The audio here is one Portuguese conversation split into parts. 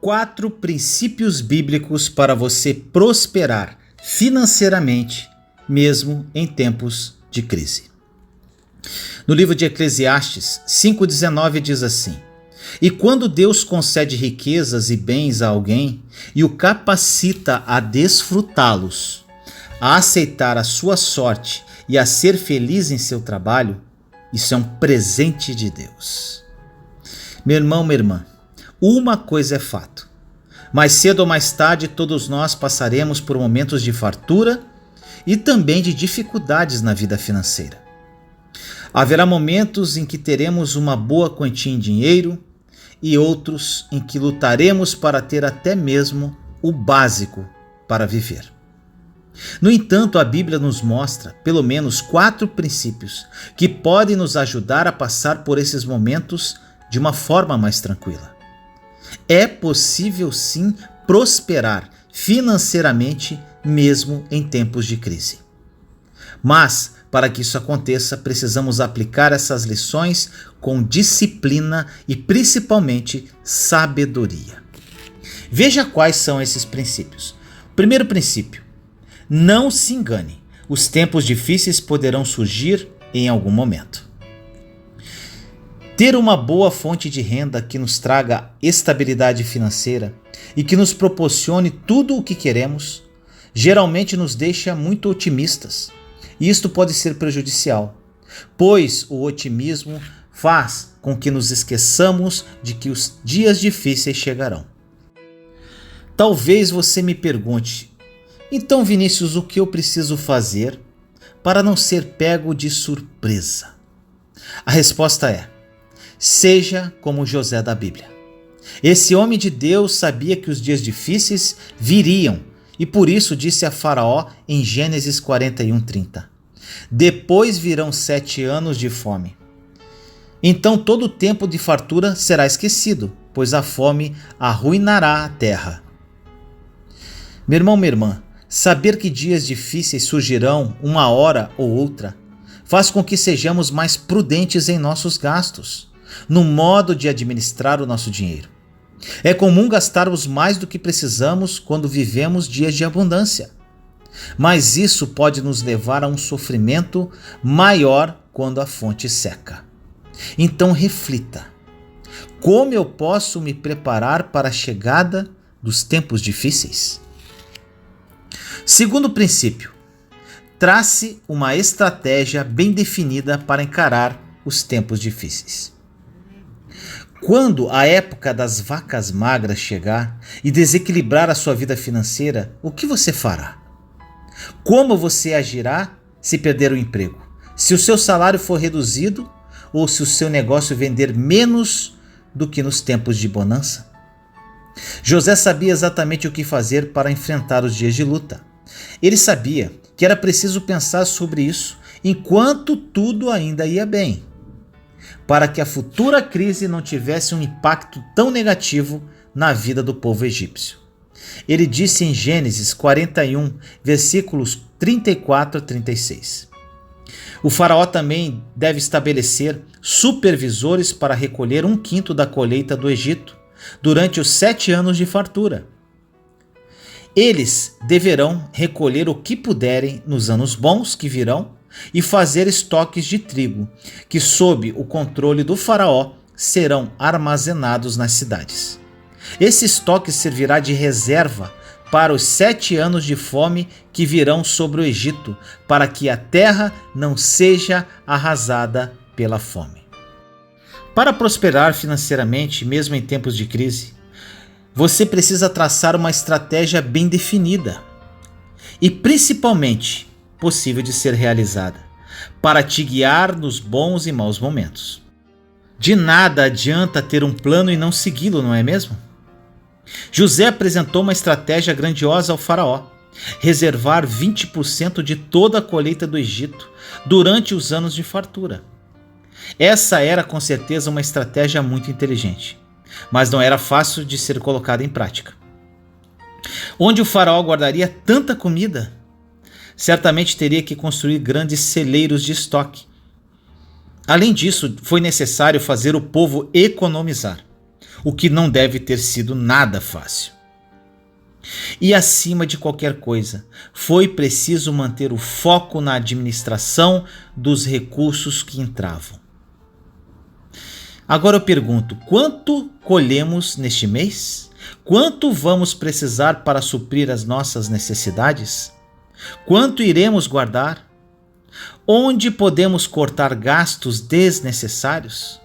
4 princípios bíblicos para você prosperar financeiramente, mesmo em tempos de crise. No livro de Eclesiastes 5,19 diz assim: E quando Deus concede riquezas e bens a alguém e o capacita a desfrutá-los, a aceitar a sua sorte e a ser feliz em seu trabalho, isso é um presente de Deus. Meu irmão, minha irmã, uma coisa é fato: mais cedo ou mais tarde todos nós passaremos por momentos de fartura e também de dificuldades na vida financeira. Haverá momentos em que teremos uma boa quantia em dinheiro e outros em que lutaremos para ter até mesmo o básico para viver. No entanto, a Bíblia nos mostra pelo menos 4 princípios que podem nos ajudar a passar por esses momentos de uma forma mais tranquila. É possível sim prosperar financeiramente mesmo em tempos de crise. Mas, para que isso aconteça, precisamos aplicar essas lições com disciplina e principalmente sabedoria. Veja quais são esses princípios. Primeiro princípio: não se engane, os tempos difíceis poderão surgir em algum momento. Ter uma boa fonte de renda que nos traga estabilidade financeira e que nos proporcione tudo o que queremos, geralmente nos deixa muito otimistas. E isto pode ser prejudicial, pois o otimismo faz com que nos esqueçamos de que os dias difíceis chegarão. Talvez você me pergunte: então, Vinícius, o que eu preciso fazer para não ser pego de surpresa? A resposta é: seja como José da Bíblia. Esse homem de Deus sabia que os dias difíceis viriam e por isso disse a Faraó em Gênesis 41:30: Depois virão 7 anos de fome. Então todo o tempo de fartura será esquecido, pois a fome arruinará a terra. Meu irmão, minha irmã, saber que dias difíceis surgirão uma hora ou outra faz com que sejamos mais prudentes em nossos gastos, no modo de administrar o nosso dinheiro. É comum gastarmos mais do que precisamos quando vivemos dias de abundância, mas isso pode nos levar a um sofrimento maior quando a fonte seca. Então reflita: como eu posso me preparar para a chegada dos tempos difíceis? Segundo princípio: trace uma estratégia bem definida para encarar os tempos difíceis. Quando a época das vacas magras chegar e desequilibrar a sua vida financeira, o que você fará? Como você agirá se perder o emprego? Se o seu salário for reduzido ou se o seu negócio vender menos do que nos tempos de bonança? José sabia exatamente o que fazer para enfrentar os dias de luta. Ele sabia que era preciso pensar sobre isso enquanto tudo ainda ia bem, para que a futura crise não tivesse um impacto tão negativo na vida do povo egípcio. Ele disse em Gênesis 41, versículos 34 a 36. O faraó também deve estabelecer supervisores para recolher 1/5 da colheita do Egito durante os 7 anos de fartura. Eles deverão recolher o que puderem nos anos bons que virão e fazer estoques de trigo, que sob o controle do faraó serão armazenados nas cidades. Esse estoque servirá de reserva para os 7 anos de fome que virão sobre o Egito, para que a terra não seja arrasada pela fome. Para prosperar financeiramente, mesmo em tempos de crise, você precisa traçar uma estratégia bem definida e principalmente possível de ser realizada, para te guiar nos bons e maus momentos. De nada adianta ter um plano e não segui-lo, não é mesmo? José apresentou uma estratégia grandiosa ao faraó: reservar 20% de toda a colheita do Egito durante os anos de fartura. Essa era com certeza uma estratégia muito inteligente, mas não era fácil de ser colocada em prática. Onde o faraó guardaria tanta comida? Certamente teria que construir grandes celeiros de estoque. Além disso, foi necessário fazer o povo economizar. o que não deve ter sido nada fácil. E acima de qualquer coisa, foi preciso manter o foco na administração dos recursos que entravam. Agora eu pergunto, quanto colhemos neste mês? Quanto vamos precisar para suprir as nossas necessidades? Quanto iremos guardar? Onde podemos cortar gastos desnecessários?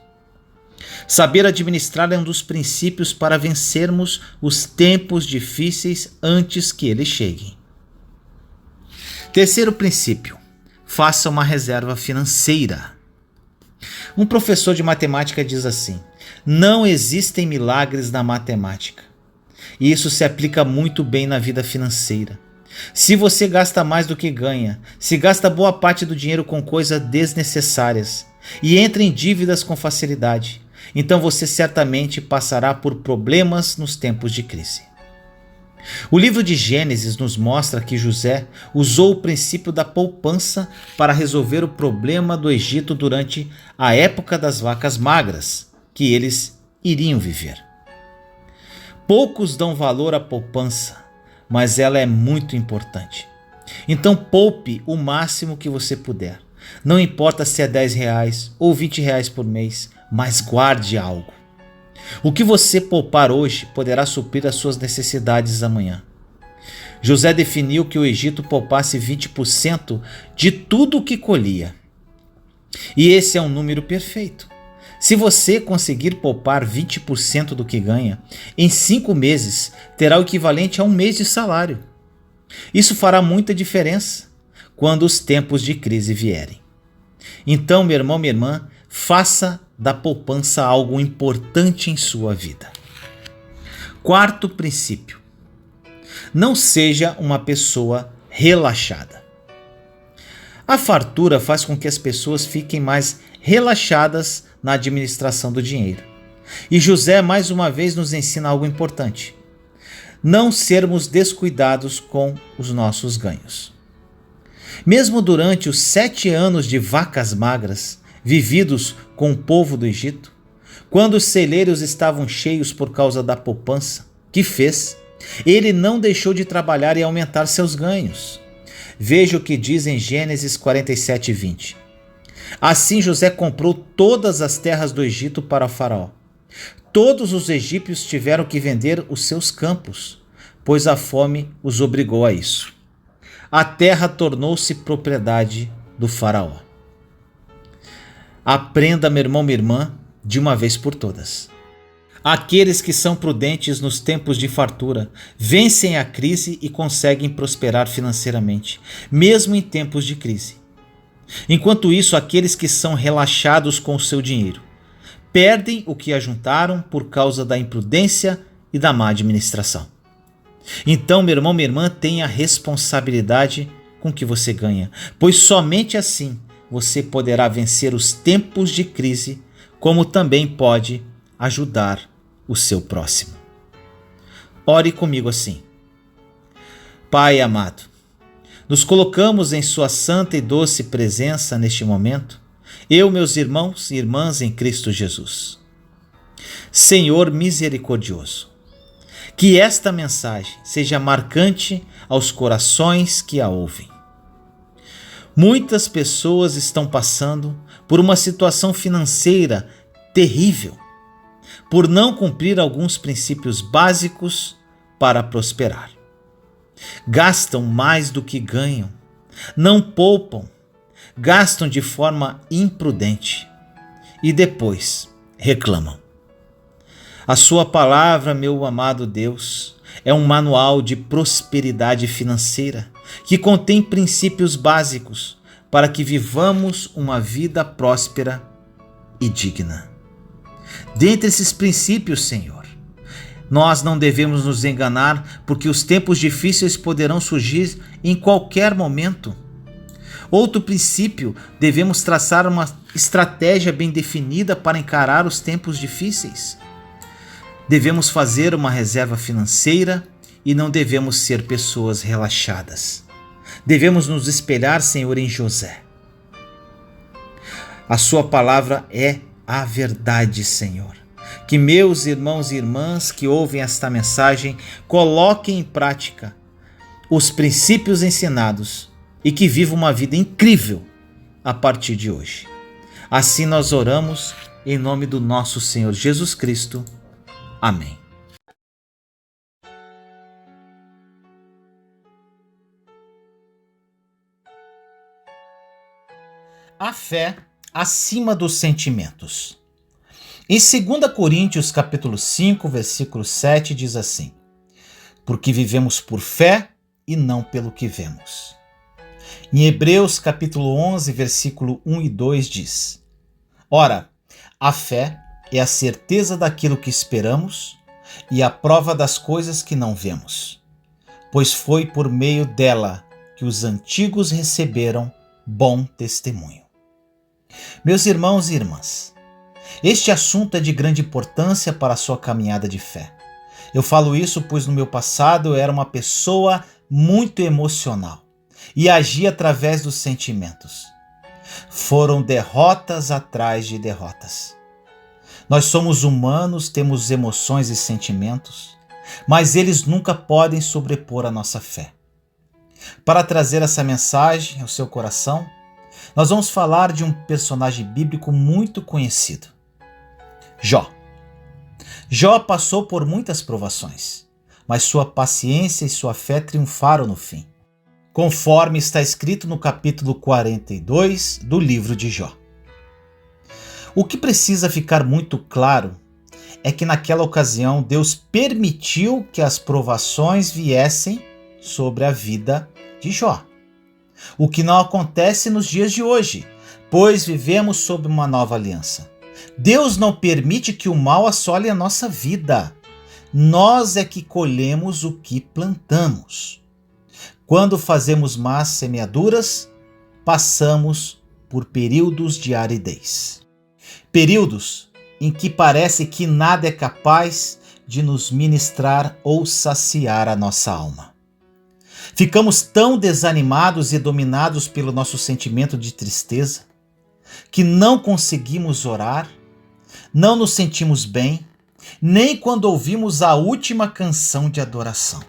Saber administrar é um dos princípios para vencermos os tempos difíceis antes que eles cheguem. Terceiro princípio: faça uma reserva financeira. Um professor de matemática diz assim: não existem milagres na matemática. E isso se aplica muito bem na vida financeira. Se você gasta mais do que ganha, se gasta boa parte do dinheiro com coisas desnecessárias e entra em dívidas com facilidade, então você certamente passará por problemas nos tempos de crise. O livro de Gênesis nos mostra que José usou o princípio da poupança para resolver o problema do Egito durante a época das vacas magras que eles iriam viver. Poucos dão valor à poupança, mas ela é muito importante. Então poupe o máximo que você puder. Não importa se é R$10 ou R$20 por mês, mas guarde algo. O que você poupar hoje poderá suprir as suas necessidades amanhã. José definiu que o Egito poupasse 20% de tudo o que colhia. E esse é um número perfeito. Se você conseguir poupar 20% do que ganha, em 5 meses terá o equivalente a 1 mês de salário. Isso fará muita diferença quando os tempos de crise vierem. Então, meu irmão, minha irmã, faça da poupança algo importante em sua vida. Quarto princípio: não seja uma pessoa relaxada. A fartura faz com que as pessoas fiquem mais relaxadas na administração do dinheiro. E José mais uma vez nos ensina algo importante: não sermos descuidados com os nossos ganhos. Mesmo durante os 7 anos de vacas magras vividos com o povo do Egito, quando os celeiros estavam cheios por causa da poupança que fez, ele não deixou de trabalhar e aumentar seus ganhos. Veja o que diz em Gênesis 47:20. Assim José comprou todas as terras do Egito para o faraó. Todos os egípcios tiveram que vender os seus campos, pois a fome os obrigou a isso. A terra tornou-se propriedade do faraó. Aprenda, meu irmão, minha irmã, de uma vez por todas. Aqueles que são prudentes nos tempos de fartura vencem a crise e conseguem prosperar financeiramente, mesmo em tempos de crise. Enquanto isso, aqueles que são relaxados com o seu dinheiro perdem o que ajuntaram por causa da imprudência e da má administração. Então, meu irmão, minha irmã, tenha responsabilidade com o que você ganha, pois somente assim você poderá vencer os tempos de crise, como também pode ajudar o seu próximo. Ore comigo assim: Pai amado, nos colocamos em sua santa e doce presença neste momento, eu, meus irmãos e irmãs em Cristo Jesus. Senhor misericordioso, que esta mensagem seja marcante aos corações que a ouvem. Muitas pessoas estão passando por uma situação financeira terrível, por não cumprir alguns princípios básicos para prosperar. Gastam mais do que ganham, não poupam, gastam de forma imprudente e depois reclamam. A sua palavra, meu amado Deus, é um manual de prosperidade financeira que contém princípios básicos para que vivamos uma vida próspera e digna. Dentre esses princípios, Senhor, nós não devemos nos enganar, porque os tempos difíceis poderão surgir em qualquer momento. Outro princípio: devemos traçar uma estratégia bem definida para encarar os tempos difíceis. Devemos fazer uma reserva financeira e não devemos ser pessoas relaxadas. Devemos nos espelhar, Senhor, em José. A sua palavra é a verdade, Senhor, Que meus irmãos e irmãs que ouvem esta mensagem coloquem em prática os princípios ensinados e que vivam uma vida incrível a partir de hoje. Assim nós oramos em nome do nosso Senhor Jesus Cristo. Amém. A fé acima dos sentimentos. Em 2 Coríntios capítulo 5, versículo 7 diz assim: porque vivemos por fé e não pelo que vemos. Em Hebreus capítulo 11, versículo 1 e 2 diz: ora, a fé é a certeza daquilo que esperamos e a prova das coisas que não vemos, pois foi por meio dela que os antigos receberam bom testemunho. Meus irmãos e irmãs, este assunto é de grande importância para a sua caminhada de fé. Eu falo isso pois no meu passado eu era uma pessoa muito emocional e agia através dos sentimentos. Foram derrotas atrás de derrotas. Nós somos humanos, temos emoções e sentimentos, mas eles nunca podem sobrepor a nossa fé. Para trazer essa mensagem ao seu coração, nós vamos falar de um personagem bíblico muito conhecido, Jó. Jó passou por muitas provações, mas sua paciência e sua fé triunfaram no fim, conforme está escrito no capítulo 42 do livro de Jó. O que precisa ficar muito claro é que naquela ocasião Deus permitiu que as provações viessem sobre a vida de Jó. O que não acontece nos dias de hoje, pois vivemos sob uma nova aliança. Deus não permite que o mal assole a nossa vida. Nós é que colhemos o que plantamos. Quando fazemos más semeaduras, passamos por períodos de aridez. Períodos em que parece que nada é capaz de nos ministrar ou saciar a nossa alma. Ficamos tão desanimados e dominados pelo nosso sentimento de tristeza que não conseguimos orar, não nos sentimos bem, nem quando ouvimos a última canção de adoração.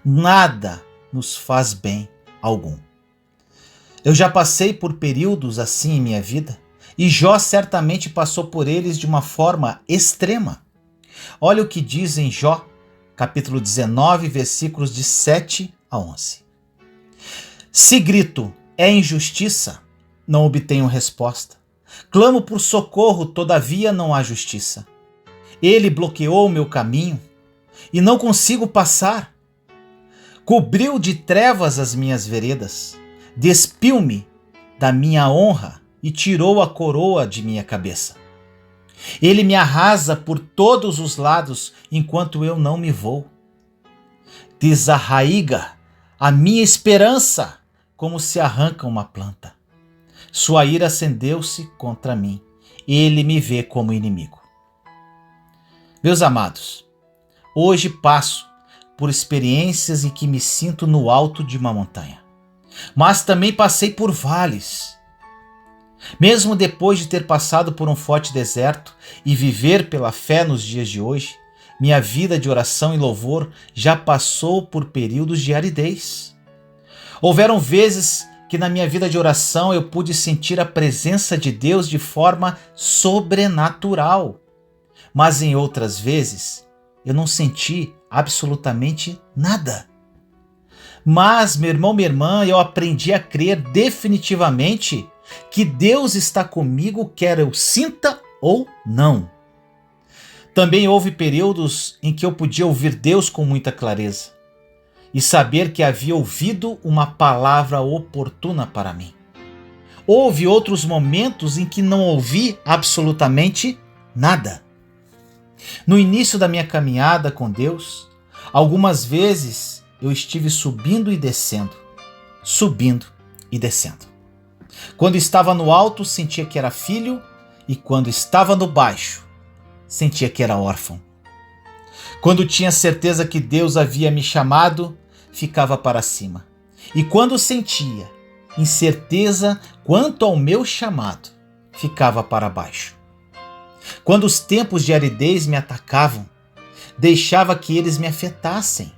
Nada nos faz bem algum. Eu já passei por períodos assim em minha vida e Jó certamente passou por eles de uma forma extrema. Olha o que diz em Jó, capítulo 19, versículos de 7 a 11. Se grito, é injustiça, não obtenho resposta. Clamo por socorro, todavia não há justiça. Ele bloqueou o meu caminho e não consigo passar. Cobriu de trevas as minhas veredas, despiu-me da minha honra e tirou a coroa de minha cabeça. Ele me arrasa por todos os lados enquanto eu não me vou. Desarraiga a minha esperança como se arranca uma planta. Sua ira acendeu-se contra mim. Ele me vê como inimigo. Meus amados, hoje passo por experiências em que me sinto no alto de uma montanha. Mas também passei por vales. Mesmo depois de ter passado por um forte deserto e viver pela fé nos dias de hoje, minha vida de oração e louvor já passou por períodos de aridez. Houveram vezes que na minha vida de oração eu pude sentir a presença de Deus de forma sobrenatural. Mas em outras vezes eu não senti absolutamente nada. Mas, meu irmão, minha irmã, eu aprendi a crer definitivamente que Deus está comigo, quer eu sinta ou não. Também houve períodos em que eu podia ouvir Deus com muita clareza e saber que havia ouvido uma palavra oportuna para mim. Houve outros momentos em que não ouvi absolutamente nada. No início da minha caminhada com Deus, algumas vezes eu estive subindo e descendo. Quando estava no alto, sentia que era filho, e quando estava no baixo, sentia que era órfão. Quando tinha certeza que Deus havia me chamado, ficava para cima. E quando sentia incerteza quanto ao meu chamado, ficava para baixo. Quando os tempos de aridez me atacavam, deixava que eles me afetassem.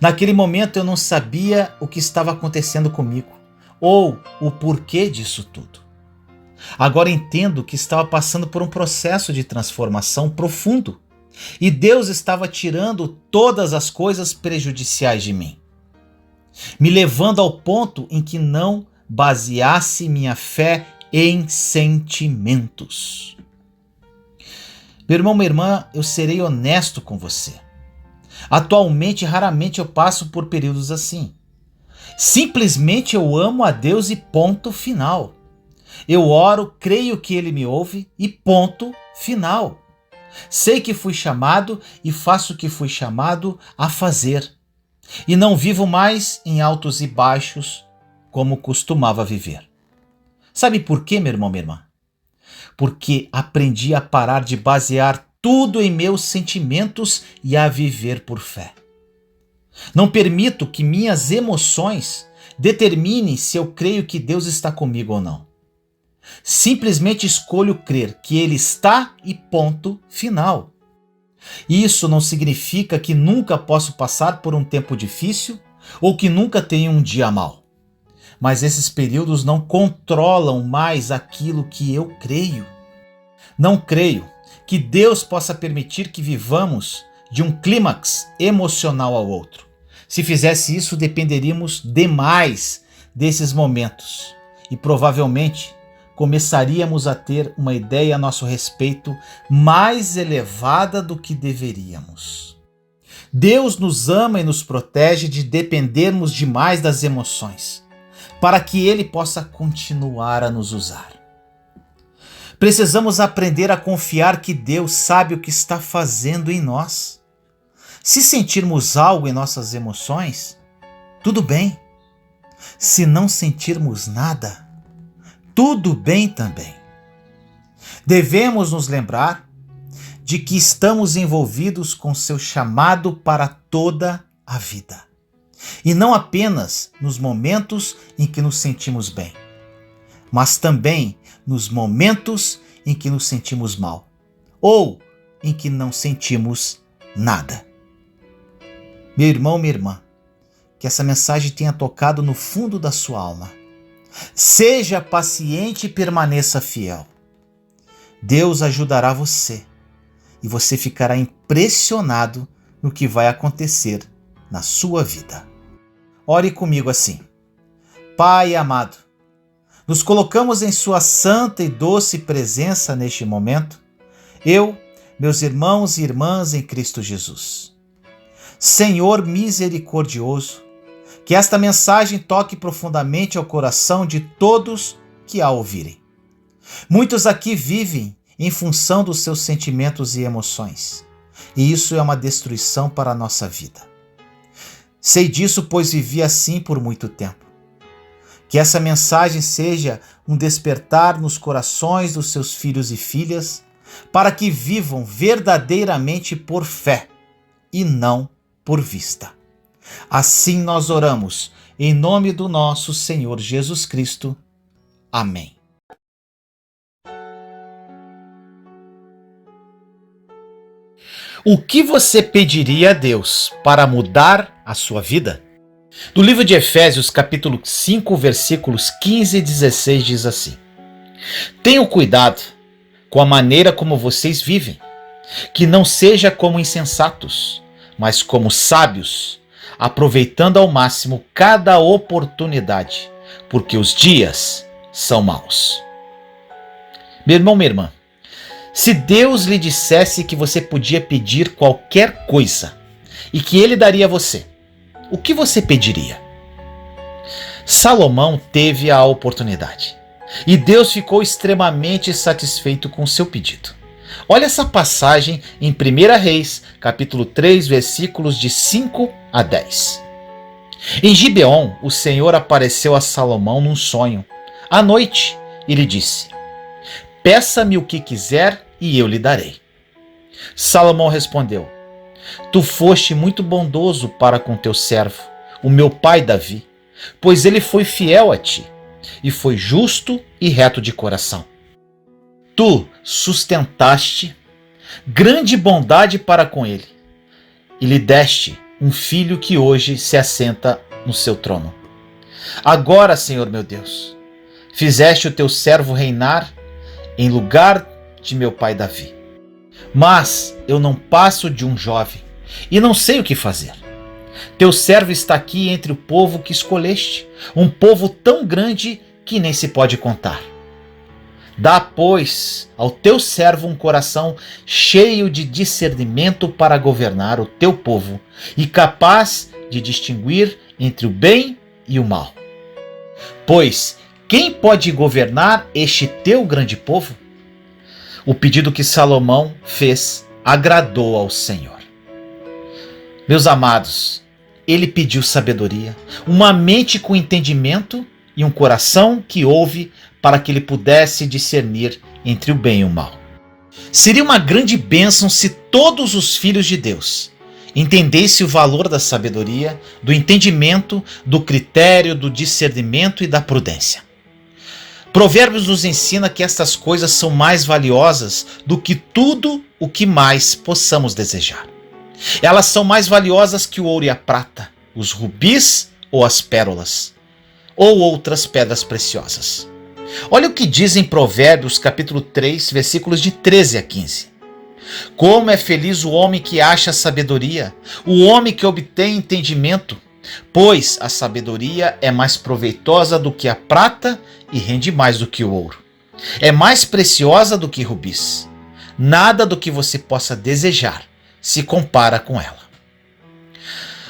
Naquele momento eu não sabia o que estava acontecendo comigo, ou o porquê disso tudo. Agora entendo que estava passando por um processo de transformação profundo, e Deus estava tirando todas as coisas prejudiciais de mim, me levando ao ponto em que não baseasse minha fé em sentimentos. Meu irmão, minha irmã, eu serei honesto com você. Atualmente, raramente eu passo por períodos assim. Simplesmente eu amo a Deus e ponto final. Eu oro, creio que Ele me ouve e ponto final. Sei que fui chamado e faço o que fui chamado a fazer. E não vivo mais em altos e baixos como costumava viver. Sabe por quê, meu irmão, minha irmã? Porque aprendi a parar de basear tudo em meus sentimentos e a viver por fé. Não permito que minhas emoções determinem se eu creio que Deus está comigo ou não. Simplesmente escolho crer que Ele está e ponto final. Isso não significa que nunca posso passar por um tempo difícil ou que nunca tenho um dia mau. Mas esses períodos não controlam mais aquilo que eu creio. Não creio que Deus possa permitir que vivamos de um clímax emocional ao outro. Se fizesse isso, dependeríamos demais desses momentos e provavelmente começaríamos a ter uma ideia a nosso respeito mais elevada do que deveríamos. Deus nos ama e nos protege de dependermos demais das emoções, para que Ele possa continuar a nos usar. Precisamos aprender a confiar que Deus sabe o que está fazendo em nós. Se sentirmos algo em nossas emoções, tudo bem. Se não sentirmos nada, tudo bem também. Devemos nos lembrar de que estamos envolvidos com seu chamado para toda a vida. E não apenas nos momentos em que nos sentimos bem, mas também nos momentos em que nos sentimos mal, ou em que não sentimos nada. Meu irmão, minha irmã, que essa mensagem tenha tocado no fundo da sua alma. Seja paciente e permaneça fiel. Deus ajudará você e você ficará impressionado no que vai acontecer na sua vida. Ore comigo assim. Pai amado, nos colocamos em sua santa e doce presença neste momento, eu, meus irmãos e irmãs em Cristo Jesus. Senhor misericordioso, que esta mensagem toque profundamente ao coração de todos que a ouvirem. Muitos aqui vivem em função dos seus sentimentos e emoções, e isso é uma destruição para a nossa vida. Sei disso, pois vivi assim por muito tempo. Que essa mensagem seja um despertar nos corações dos seus filhos e filhas, para que vivam verdadeiramente por fé e não por vista. Assim nós oramos, em nome do nosso Senhor Jesus Cristo. Amém. O que você pediria a Deus para mudar a sua vida? No livro de Efésios, capítulo 5, versículos 15 e 16 diz assim: Tenham cuidado com a maneira como vocês vivem, que não seja como insensatos, mas como sábios, aproveitando ao máximo cada oportunidade, porque os dias são maus. Meu irmão, minha irmã, se Deus lhe dissesse que você podia pedir qualquer coisa e que Ele daria a você, o que você pediria? Salomão teve a oportunidade e Deus ficou extremamente satisfeito com seu pedido. Olha essa passagem em 1 Reis, capítulo 3, versículos de 5 a 10. Em Gibeon, o Senhor apareceu a Salomão num sonho. À noite, e lhe disse: Peça-me o que quiser e eu lhe darei. Salomão respondeu: Tu foste muito bondoso para com teu servo, o meu pai Davi, pois ele foi fiel a ti, e foi justo e reto de coração. tu sustentaste grande bondade para com ele, e lhe deste um filho que hoje se assenta no seu trono. Agora, Senhor meu Deus, fizeste o teu servo reinar em lugar de meu pai Davi. Mas eu não passo de um jovem e não sei o que fazer. Teu servo está aqui entre o povo que escolheste, um povo tão grande que nem se pode contar. Dá, pois, ao teu servo um coração cheio de discernimento para governar o teu povo e capaz de distinguir entre o bem e o mal. Pois quem pode governar este teu grande povo? O pedido que Salomão fez agradou ao Senhor. Meus amados, ele pediu sabedoria, uma mente com entendimento e um coração que ouve para que ele pudesse discernir entre o bem e o mal. Seria uma grande bênção se todos os filhos de Deus entendessem o valor da sabedoria, do entendimento, do critério, do discernimento e da prudência. Provérbios nos ensina que estas coisas são mais valiosas do que tudo o que mais possamos desejar. Elas são mais valiosas que o ouro e a prata, os rubis ou as pérolas, ou outras pedras preciosas. Olha o que diz em Provérbios capítulo 3, versículos de 13 a 15. Como é feliz o homem que acha sabedoria, o homem que obtém entendimento, pois a sabedoria é mais proveitosa do que a prata e rende mais do que o ouro. É mais preciosa do que rubis. Nada do que você possa desejar se compara com ela.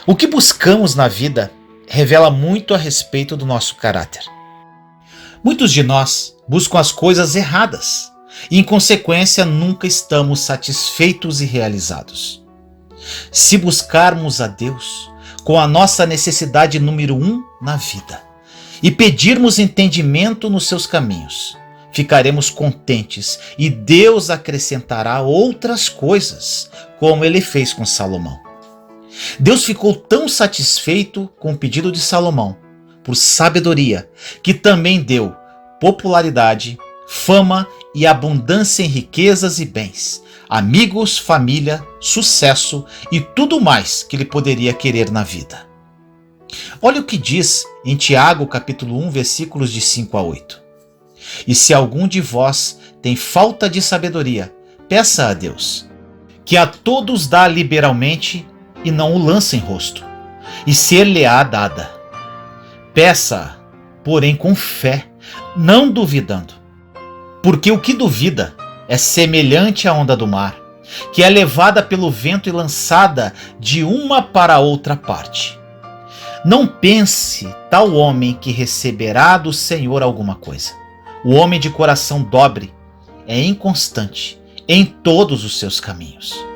O que buscamos na vida revela muito a respeito do nosso caráter. Muitos de nós buscam as coisas erradas e, em consequência, nunca estamos satisfeitos e realizados. Se buscarmos a Deus com a nossa necessidade número 1 na vida e pedirmos entendimento nos seus caminhos, ficaremos contentes e Deus acrescentará outras coisas, como ele fez com Salomão. Deus ficou tão satisfeito com o pedido de Salomão por sabedoria, que também deu popularidade, fama e abundância em riquezas e bens, amigos, família, sucesso e tudo mais que ele poderia querer na vida. Olha o que diz em Tiago capítulo 1, versículos de 5 a 8. E se algum de vós tem falta de sabedoria, peça a Deus, que a todos dá liberalmente e não o lança em rosto, e ser-lhe-á dada. Peça, porém com fé, não duvidando, porque o que duvida é semelhante à onda do mar, que é levada pelo vento e lançada de uma para outra parte. Não pense tal homem que receberá do Senhor alguma coisa. O homem de coração dobre é inconstante em todos os seus caminhos.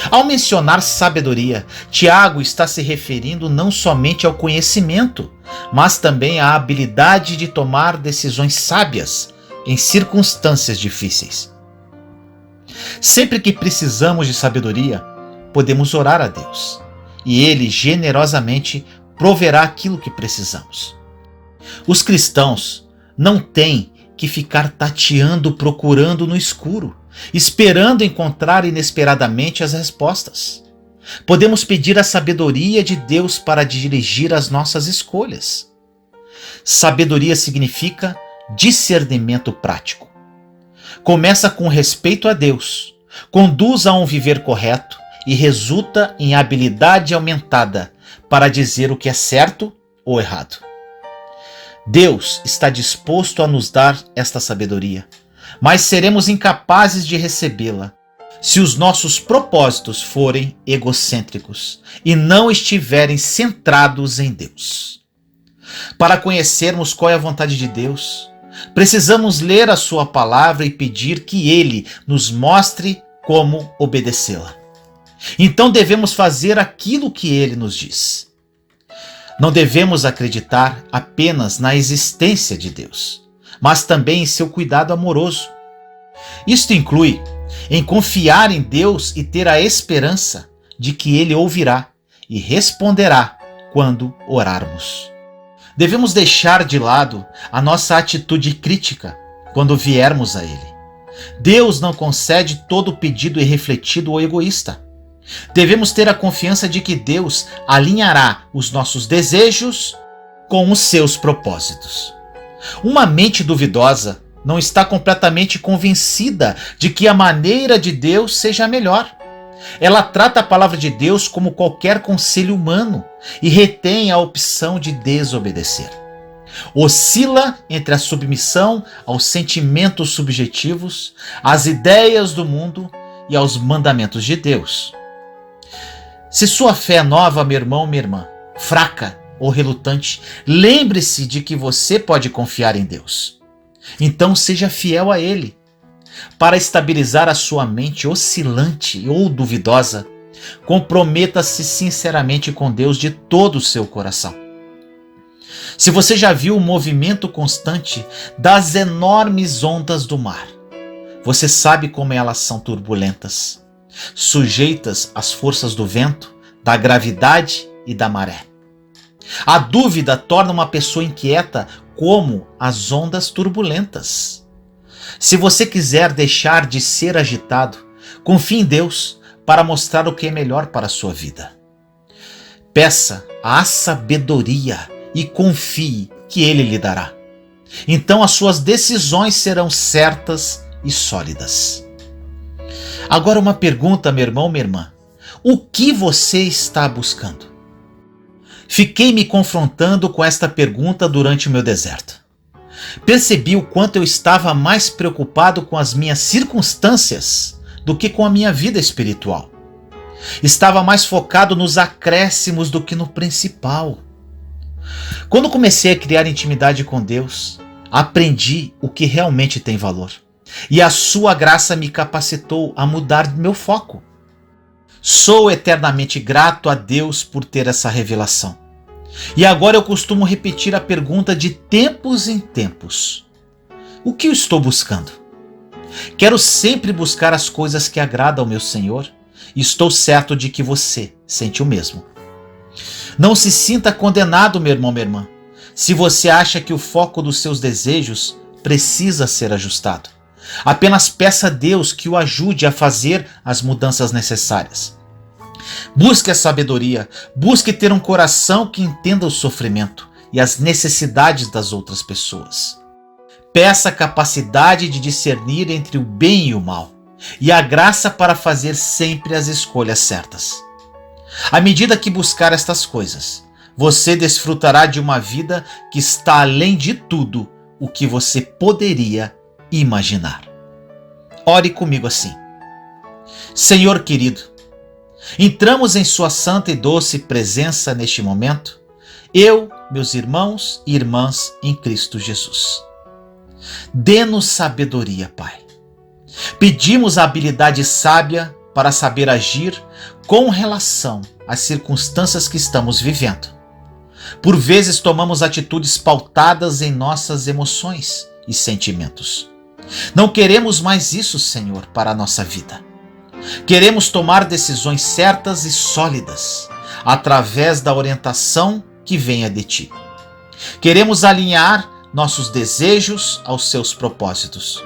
Ao mencionar sabedoria, Tiago está se referindo não somente ao conhecimento, mas também à habilidade de tomar decisões sábias em circunstâncias difíceis. Sempre que precisamos de sabedoria, podemos orar a Deus, e Ele generosamente proverá aquilo que precisamos. Os cristãos não têm que ficar tateando, procurando no escuro, esperando encontrar inesperadamente as respostas. Podemos pedir a sabedoria de Deus para dirigir as nossas escolhas. Sabedoria significa discernimento prático. Começa com respeito a Deus, conduz a um viver correto e resulta em habilidade aumentada para dizer o que é certo ou errado. Deus está disposto a nos dar esta sabedoria, mas seremos incapazes de recebê-la se os nossos propósitos forem egocêntricos e não estiverem centrados em Deus. Para conhecermos qual é a vontade de Deus, precisamos ler a sua palavra e pedir que Ele nos mostre como obedecê-la. Então devemos fazer aquilo que Ele nos diz. Não devemos acreditar apenas na existência de Deus, mas também em seu cuidado amoroso. Isto inclui em confiar em Deus e ter a esperança de que Ele ouvirá e responderá quando orarmos. Devemos deixar de lado a nossa atitude crítica quando viermos a Ele. Deus não concede todo pedido irrefletido ou egoísta. Devemos ter a confiança de que Deus alinhará os nossos desejos com os seus propósitos. Uma mente duvidosa não está completamente convencida de que a maneira de Deus seja a melhor. Ela trata a palavra de Deus como qualquer conselho humano e retém a opção de desobedecer. Oscila entre a submissão aos sentimentos subjetivos, às ideias do mundo e aos mandamentos de Deus. Se sua fé é nova, meu irmão, minha irmã, fraca ou relutante, lembre-se de que você pode confiar em Deus. Então seja fiel a Ele. Para estabilizar a sua mente oscilante ou duvidosa, comprometa-se sinceramente com Deus de todo o seu coração. Se você já viu o movimento constante das enormes ondas do mar, você sabe como elas são turbulentas, sujeitas às forças do vento, da gravidade e da maré. A dúvida torna uma pessoa inquieta como as ondas turbulentas. Se você quiser deixar de ser agitado, confie em Deus para mostrar o que é melhor para a sua vida. Peça a sabedoria e confie que Ele lhe dará. Então as suas decisões serão certas e sólidas. Agora uma pergunta, meu irmão, minha irmã. O que você está buscando? Fiquei me confrontando com esta pergunta durante o meu deserto. Percebi o quanto eu estava mais preocupado com as minhas circunstâncias do que com a minha vida espiritual. Estava mais focado nos acréscimos do que no principal. Quando comecei a criar intimidade com Deus, aprendi o que realmente tem valor. E a sua graça me capacitou a mudar meu foco. Sou eternamente grato a Deus por ter essa revelação. E agora eu costumo repetir a pergunta de tempos em tempos: o que eu estou buscando? Quero sempre buscar as coisas que agradam ao meu Senhor, e estou certo de que você sente o mesmo. Não se sinta condenado, meu irmão, minha irmã, se você acha que o foco dos seus desejos precisa ser ajustado. Apenas peça a Deus que o ajude a fazer as mudanças necessárias. Busque a sabedoria, busque ter um coração que entenda o sofrimento e as necessidades das outras pessoas. Peça a capacidade de discernir entre o bem e o mal, e a graça para fazer sempre as escolhas certas. À medida que buscar estas coisas, você desfrutará de uma vida que está além de tudo o que você poderia imaginar. Ore comigo assim: Senhor querido, entramos em sua santa e doce presença neste momento, eu, meus irmãos e irmãs em Cristo Jesus. Dê-nos sabedoria, Pai. Pedimos a habilidade sábia para saber agir com relação às circunstâncias que estamos vivendo. Por vezes tomamos atitudes pautadas em nossas emoções e sentimentos. Não queremos mais isso, Senhor, para a nossa vida. Queremos tomar decisões certas e sólidas, através da orientação que venha de Ti. Queremos alinhar nossos desejos aos Seus propósitos.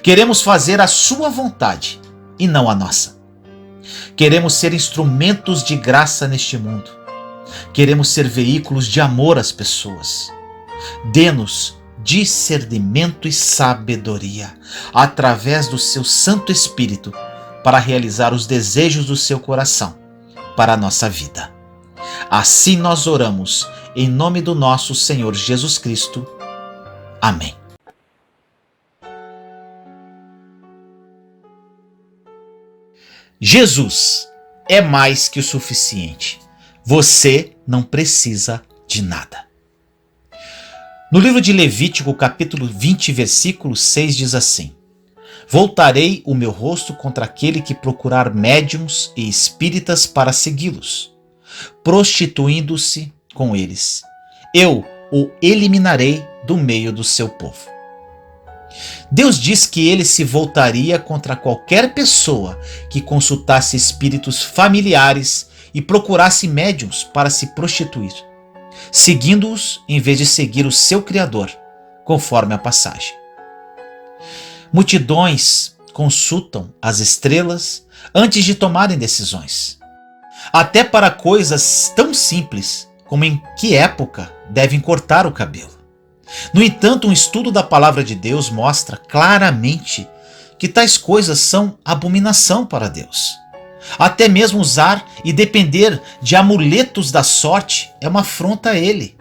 Queremos fazer a Sua vontade e não a nossa. Queremos ser instrumentos de graça neste mundo. Queremos ser veículos de amor às pessoas. Dê-nos discernimento e sabedoria, através do Seu Santo Espírito, para realizar os desejos do Seu coração para a nossa vida. Assim nós oramos, em nome do nosso Senhor Jesus Cristo. Amém. Jesus é mais que o suficiente. Você não precisa de nada. No livro de Levítico, capítulo 20, versículo 6, diz assim: Voltarei o meu rosto contra aquele que procurar médiuns e espíritas para segui-los, prostituindo-se com eles. Eu o eliminarei do meio do seu povo. Deus diz que ele se voltaria contra qualquer pessoa que consultasse espíritos familiares e procurasse médiuns para se prostituir, seguindo-os em vez de seguir o seu Criador, conforme a passagem. Multidões consultam as estrelas antes de tomarem decisões. Até para coisas tão simples como em que época devem cortar o cabelo. No entanto, um estudo da palavra de Deus mostra claramente que tais coisas são abominação para Deus. Até mesmo usar e depender de amuletos da sorte é uma afronta a Ele.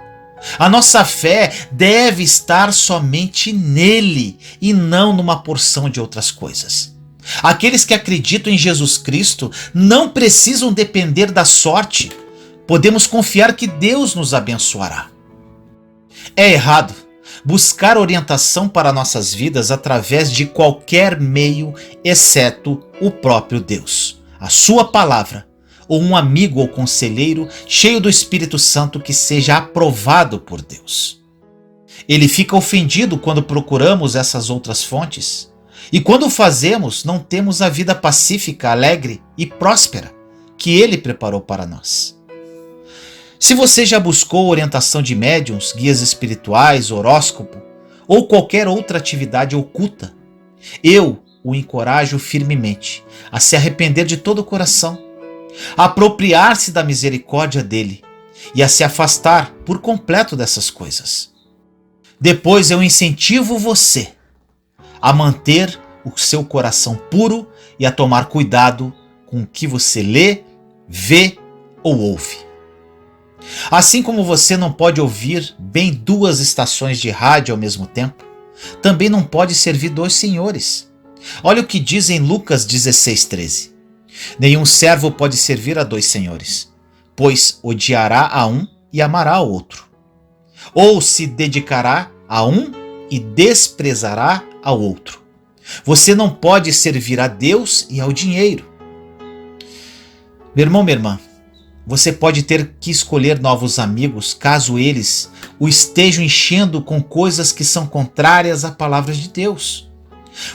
A nossa fé deve estar somente nele e não numa porção de outras coisas. Aqueles que acreditam em Jesus Cristo não precisam depender da sorte. Podemos confiar que Deus nos abençoará. É errado buscar orientação para nossas vidas através de qualquer meio, exceto o próprio Deus, a sua palavra, ou um amigo ou conselheiro cheio do Espírito Santo que seja aprovado por Deus. Ele fica ofendido quando procuramos essas outras fontes. E quando o fazemos, não temos a vida pacífica, alegre e próspera que ele preparou para nós. Se você já buscou orientação de médiuns, guias espirituais, horóscopo ou qualquer outra atividade oculta, eu o encorajo firmemente a se arrepender de todo o coração, a apropriar-se da misericórdia dele e a se afastar por completo dessas coisas. Depois eu incentivo você a manter o seu coração puro e a tomar cuidado com o que você lê, vê ou ouve. Assim como você não pode ouvir bem 2 estações de rádio ao mesmo tempo, também não pode servir 2 senhores. Olha o que diz em Lucas 16:13. Nenhum servo pode servir a 2 senhores, pois odiará a um e amará ao outro. Ou se dedicará a um e desprezará ao outro. Você não pode servir a Deus e ao dinheiro. Meu irmão, minha irmã, você pode ter que escolher novos amigos caso eles o estejam enchendo com coisas que são contrárias à palavra de Deus.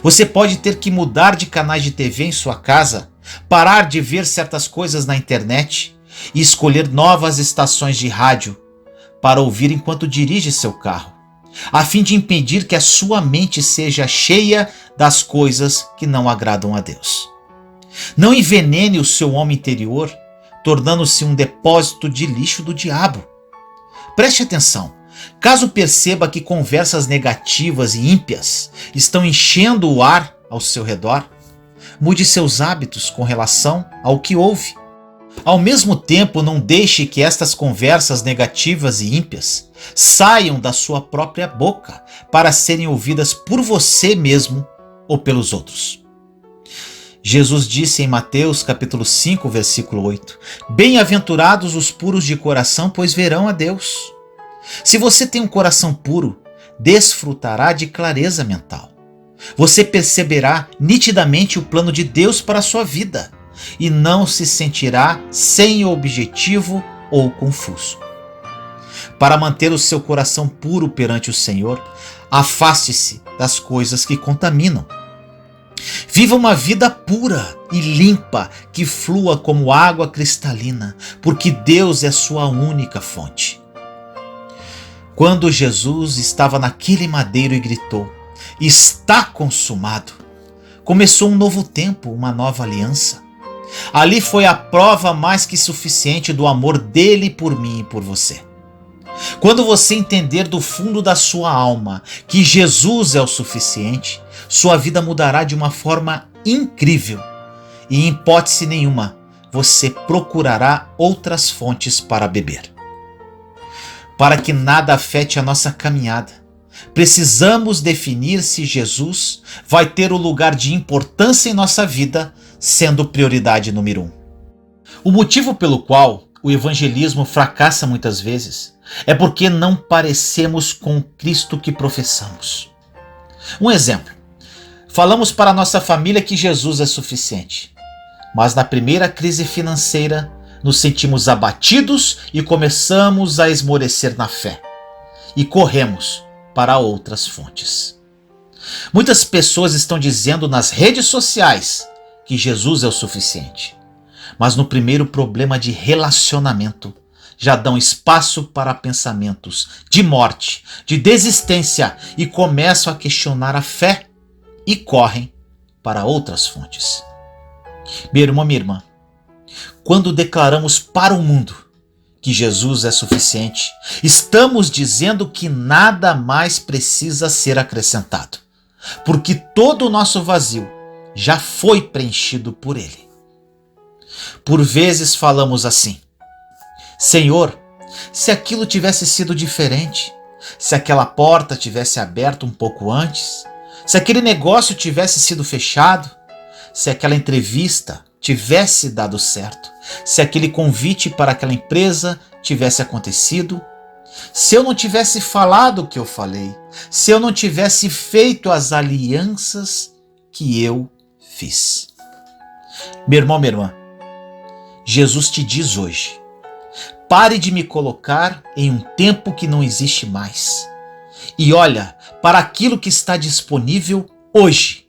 Você pode ter que mudar de canais de TV em sua casa, parar de ver certas coisas na internet e escolher novas estações de rádio para ouvir enquanto dirige seu carro, a fim de impedir que a sua mente seja cheia das coisas que não agradam a Deus. Não envenene o seu homem interior, tornando-se um depósito de lixo do diabo. Preste atenção. Caso perceba que conversas negativas e ímpias estão enchendo o ar ao seu redor, mude seus hábitos com relação ao que ouve. Ao mesmo tempo, não deixe que estas conversas negativas e ímpias saiam da sua própria boca para serem ouvidas por você mesmo ou pelos outros. Jesus disse em Mateus capítulo 5, versículo 8: Bem-aventurados os puros de coração, pois verão a Deus. Se você tem um coração puro, desfrutará de clareza mental. Você perceberá nitidamente o plano de Deus para a sua vida e não se sentirá sem objetivo ou confuso. Para manter o seu coração puro perante o Senhor, afaste-se das coisas que contaminam. Viva uma vida pura e limpa que flua como água cristalina, porque Deus é sua única fonte. Quando Jesus estava naquele madeiro e gritou: Está consumado, começou um novo tempo, uma nova aliança. Ali foi a prova mais que suficiente do amor dele por mim e por você. Quando você entender do fundo da sua alma que Jesus é o suficiente, sua vida mudará de uma forma incrível e, em hipótese nenhuma, você procurará outras fontes para beber. Para que nada afete a nossa caminhada, precisamos definir se Jesus vai ter o lugar de importância em nossa vida, sendo prioridade número 1. O motivo pelo qual o evangelismo fracassa muitas vezes é porque não parecemos com o Cristo que professamos. Um exemplo: falamos para nossa família que Jesus é suficiente, mas na primeira crise financeira nos sentimos abatidos e começamos a esmorecer na fé e corremos para outras fontes. Muitas pessoas estão dizendo nas redes sociais que Jesus é o suficiente, mas no primeiro problema de relacionamento já dão espaço para pensamentos de morte, de desistência e começam a questionar a fé e correm para outras fontes. Meu irmão, minha irmã, quando declaramos para o mundo que Jesus é suficiente, estamos dizendo que nada mais precisa ser acrescentado, porque todo o nosso vazio já foi preenchido por Ele. Por vezes falamos assim: Senhor, se aquilo tivesse sido diferente, se aquela porta tivesse aberto um pouco antes, se aquele negócio tivesse sido fechado, se aquela entrevista tivesse dado certo, se aquele convite para aquela empresa tivesse acontecido, se eu não tivesse falado o que eu falei, se eu não tivesse feito as alianças que eu fiz. Meu irmão, minha irmã, Jesus te diz hoje: pare de me colocar em um tempo que não existe mais e olha para aquilo que está disponível hoje.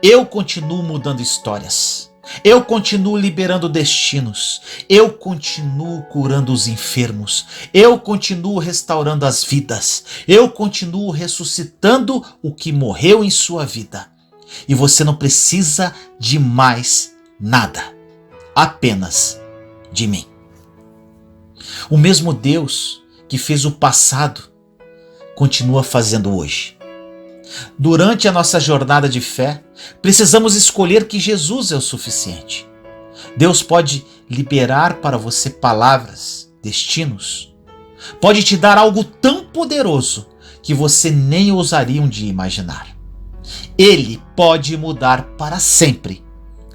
Eu continuo mudando histórias, eu continuo liberando destinos, eu continuo curando os enfermos, eu continuo restaurando as vidas, eu continuo ressuscitando o que morreu em sua vida. E você não precisa de mais nada, apenas de mim. O mesmo Deus que fez o passado continua fazendo hoje. Durante a nossa jornada de fé, precisamos escolher que Jesus é o suficiente. Deus pode liberar para você palavras, destinos. Pode te dar algo tão poderoso que você nem ousaria um dia imaginar. Ele pode mudar para sempre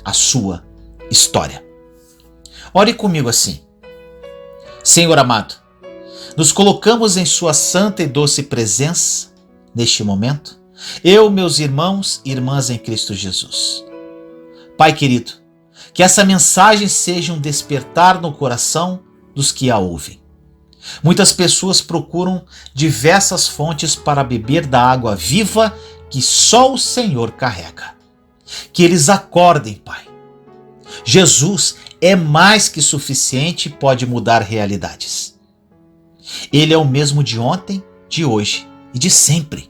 a sua história. Ore comigo assim: Senhor amado, nos colocamos em sua santa e doce presença neste momento, eu, meus irmãos e irmãs em Cristo Jesus. Pai querido, que essa mensagem seja um despertar no coração dos que a ouvem. Muitas pessoas procuram diversas fontes para beber da água viva que só o Senhor carrega. Que eles acordem, Pai. Jesus é mais que suficiente e pode mudar realidades. Ele é o mesmo de ontem, de hoje e de sempre.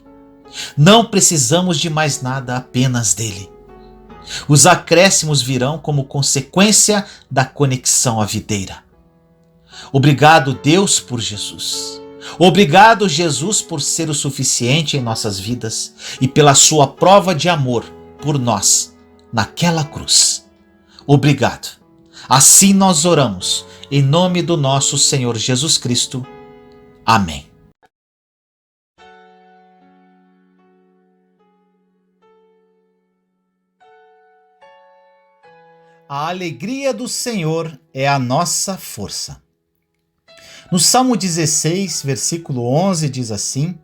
Não precisamos de mais nada, apenas dele. Os acréscimos virão como consequência da conexão à videira. Obrigado, Deus, por Jesus. Obrigado, Jesus, por ser o suficiente em nossas vidas e pela sua prova de amor por nós naquela cruz. Obrigado. Assim nós oramos, em nome do nosso Senhor Jesus Cristo. Amém. A alegria do Senhor é a nossa força. No Salmo 16, versículo 11, diz assim: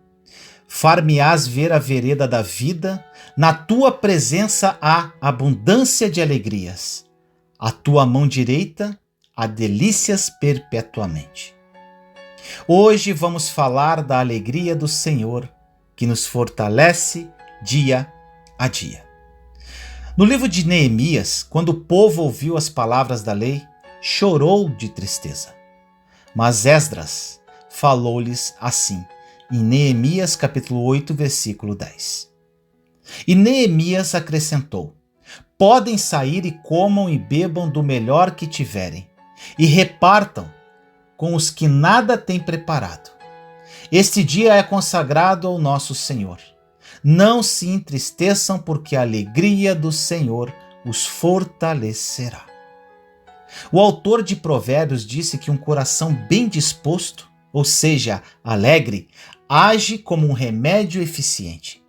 Far-me-ás ver a vereda da vida, na tua presença há abundância de alegrias. A tua mão direita há delícias perpetuamente. Hoje vamos falar da alegria do Senhor, que nos fortalece dia a dia. No livro de Neemias, quando o povo ouviu as palavras da lei, chorou de tristeza. Mas Esdras falou-lhes assim, em Neemias capítulo 8, versículo 10. E Neemias acrescentou: Podem sair e comam e bebam do melhor que tiverem, e repartam com os que nada têm preparado. Este dia é consagrado ao nosso Senhor. Não se entristeçam, porque a alegria do Senhor os fortalecerá. O autor de Provérbios disse que um coração bem disposto, ou seja, alegre, age como um remédio eficiente.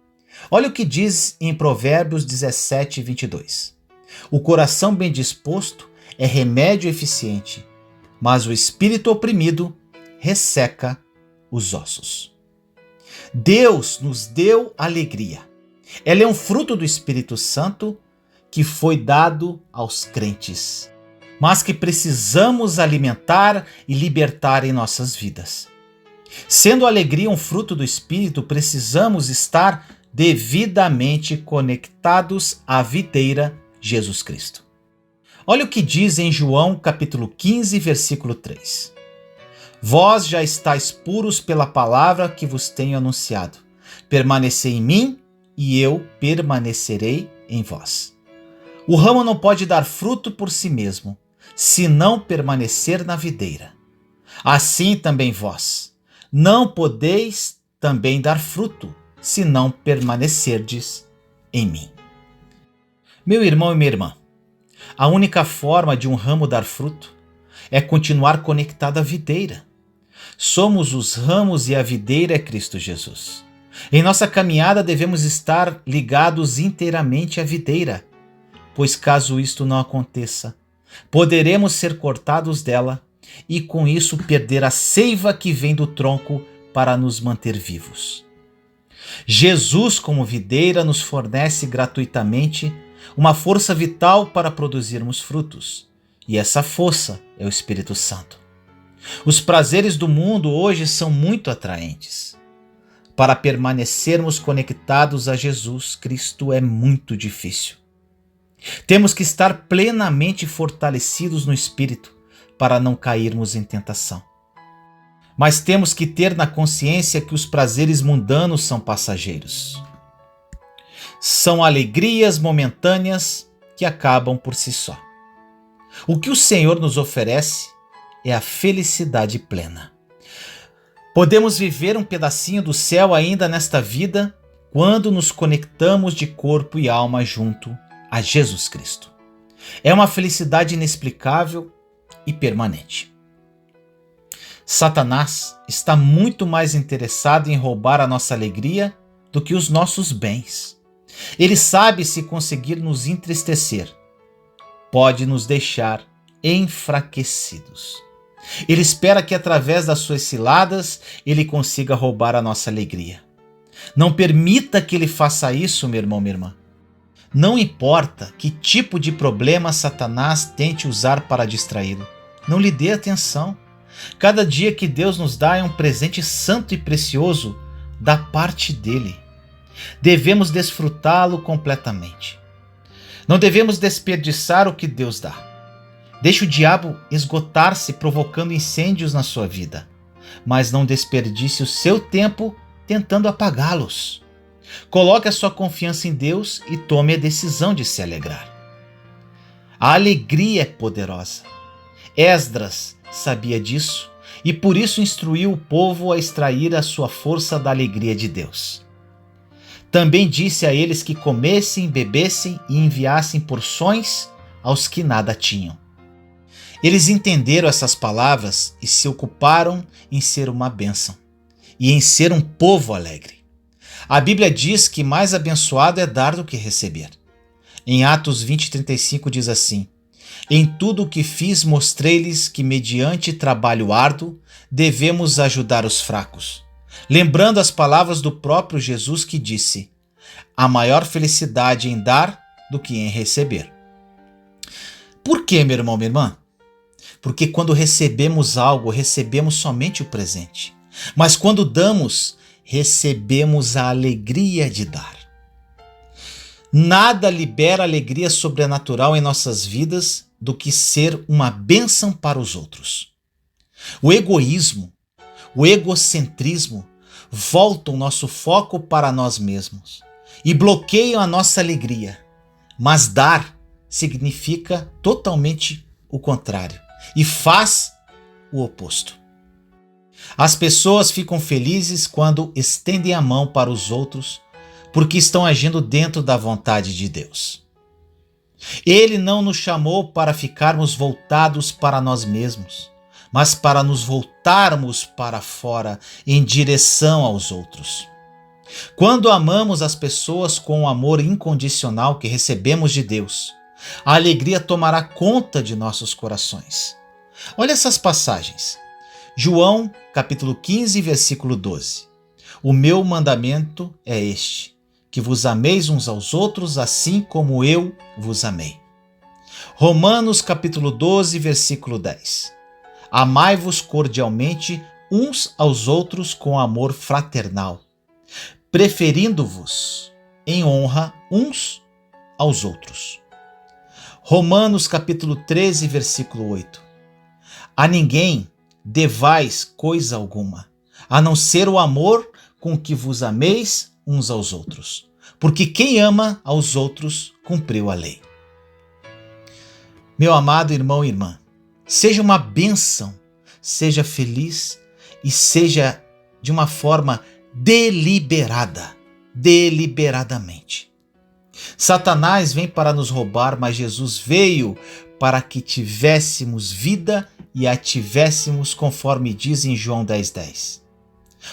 Olha o que diz em Provérbios 17, 22. O coração bem disposto é remédio eficiente, mas o espírito oprimido resseca os ossos. Deus nos deu alegria. Ela é um fruto do Espírito Santo que foi dado aos crentes, mas que precisamos alimentar e libertar em nossas vidas. Sendo a alegria um fruto do Espírito, precisamos estar devidamente conectados à videira Jesus Cristo. Olha o que diz em João capítulo 15, versículo 3. Vós já estáis puros pela palavra que vos tenho anunciado. Permanecei em mim e eu permanecerei em vós. O ramo não pode dar fruto por si mesmo, se não permanecer na videira. Assim também vós, não podeis também dar fruto, se não permanecerdes em mim. Meu irmão e minha irmã, a única forma de um ramo dar fruto é continuar conectado à videira. Somos os ramos e a videira é Cristo Jesus. Em nossa caminhada devemos estar ligados inteiramente à videira, pois caso isto não aconteça, poderemos ser cortados dela e com isso perder a seiva que vem do tronco para nos manter vivos. Jesus, como videira, nos fornece gratuitamente uma força vital para produzirmos frutos, e essa força é o Espírito Santo. Os prazeres do mundo hoje são muito atraentes. Para permanecermos conectados a Jesus Cristo é muito difícil. Temos que estar plenamente fortalecidos no Espírito para não cairmos em tentação. Mas temos que ter na consciência que os prazeres mundanos são passageiros. São alegrias momentâneas que acabam por si só. O que o Senhor nos oferece é a felicidade plena. Podemos viver um pedacinho do céu ainda nesta vida quando nos conectamos de corpo e alma junto a Jesus Cristo. É uma felicidade inexplicável e permanente. Satanás está muito mais interessado em roubar a nossa alegria do que os nossos bens. Ele sabe se conseguir nos entristecer, pode nos deixar enfraquecidos. Ele espera que através das suas ciladas ele consiga roubar a nossa alegria. Não permita que ele faça isso, meu irmão, minha irmã. Não importa que tipo de problema Satanás tente usar para distraí-lo. Não lhe dê atenção. Cada dia que Deus nos dá é um presente santo e precioso da parte dele. Devemos desfrutá-lo completamente. Não devemos desperdiçar o que Deus dá. Deixe o diabo esgotar-se provocando incêndios na sua vida, mas não desperdice o seu tempo tentando apagá-los. Coloque a sua confiança em Deus e tome a decisão de se alegrar. A alegria é poderosa. Esdras sabia disso e por isso instruiu o povo a extrair a sua força da alegria de Deus. Também disse a eles que comessem, bebessem e enviassem porções aos que nada tinham. Eles entenderam essas palavras e se ocuparam em ser uma bênção e em ser um povo alegre. A Bíblia diz que mais abençoado é dar do que receber. Em Atos 20:35 diz assim: em tudo o que fiz mostrei-lhes que mediante trabalho árduo devemos ajudar os fracos. Lembrando as palavras do próprio Jesus que disse: há maior felicidade em dar do que em receber. Por quê, meu irmão, minha irmã? Porque quando recebemos algo, recebemos somente o presente. Mas quando damos, recebemos a alegria de dar. Nada libera alegria sobrenatural em nossas vidas do que ser uma bênção para os outros. O egoísmo, o egocentrismo voltam nosso foco para nós mesmos e bloqueiam a nossa alegria. Mas dar significa totalmente o contrário e faz o oposto. As pessoas ficam felizes quando estendem a mão para os outros porque estão agindo dentro da vontade de Deus. Ele não nos chamou para ficarmos voltados para nós mesmos, mas para nos voltarmos para fora em direção aos outros. Quando amamos as pessoas com o amor incondicional que recebemos de Deus, a alegria tomará conta de nossos corações. Olha essas passagens. João, capítulo 15, versículo 12. O meu mandamento é este: que vos ameis uns aos outros assim como eu vos amei. Romanos capítulo 12, versículo 10. Amai-vos cordialmente uns aos outros com amor fraternal, preferindo-vos em honra uns aos outros. Romanos capítulo 13, versículo 8. A ninguém devais coisa alguma, a não ser o amor com que vos ameis uns aos outros, porque quem ama aos outros cumpriu a lei. Meu amado irmão e irmã, seja uma bênção, seja feliz e seja de uma forma deliberadamente. Satanás vem para nos roubar, mas Jesus veio para que tivéssemos vida e a tivéssemos conforme diz em João 10:10.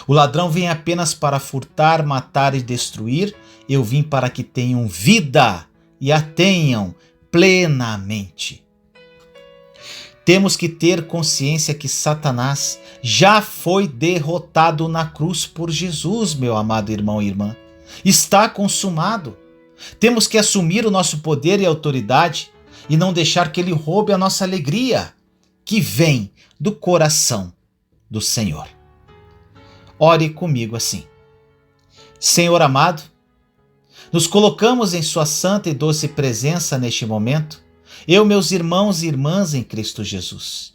O ladrão vem apenas para furtar, matar e destruir. Eu vim para que tenham vida e a tenham plenamente. Temos que ter consciência que Satanás já foi derrotado na cruz por Jesus, meu amado irmão e irmã. Está consumado. Temos que assumir o nosso poder e autoridade e não deixar que ele roube a nossa alegria, que vem do coração do Senhor. Ore comigo assim. Senhor amado, nos colocamos em sua santa e doce presença neste momento, eu, meus irmãos e irmãs em Cristo Jesus.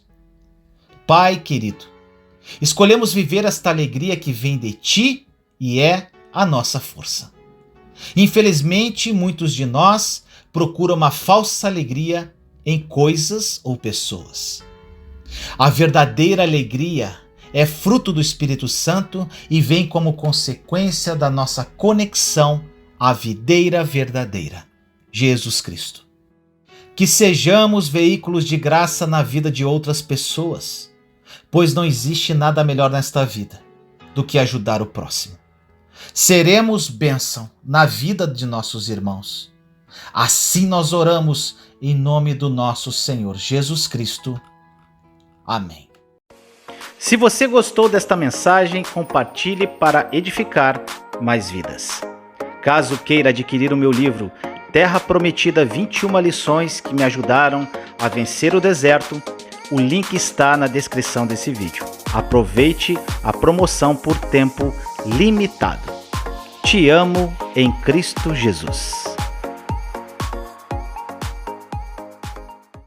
Pai querido, escolhemos viver esta alegria que vem de Ti e é a nossa força. Infelizmente, muitos de nós procuram uma falsa alegria em coisas ou pessoas. A verdadeira alegria é fruto do Espírito Santo e vem como consequência da nossa conexão à videira verdadeira, Jesus Cristo. Que sejamos veículos de graça na vida de outras pessoas, pois não existe nada melhor nesta vida do que ajudar o próximo. Seremos bênção na vida de nossos irmãos. Assim nós oramos em nome do nosso Senhor Jesus Cristo. Amém. Se você gostou desta mensagem, compartilhe para edificar mais vidas. Caso queira adquirir o meu livro Terra Prometida 21 lições que me ajudaram a vencer o deserto, o link está na descrição desse vídeo. Aproveite a promoção por tempo limitado. Te amo em Cristo Jesus.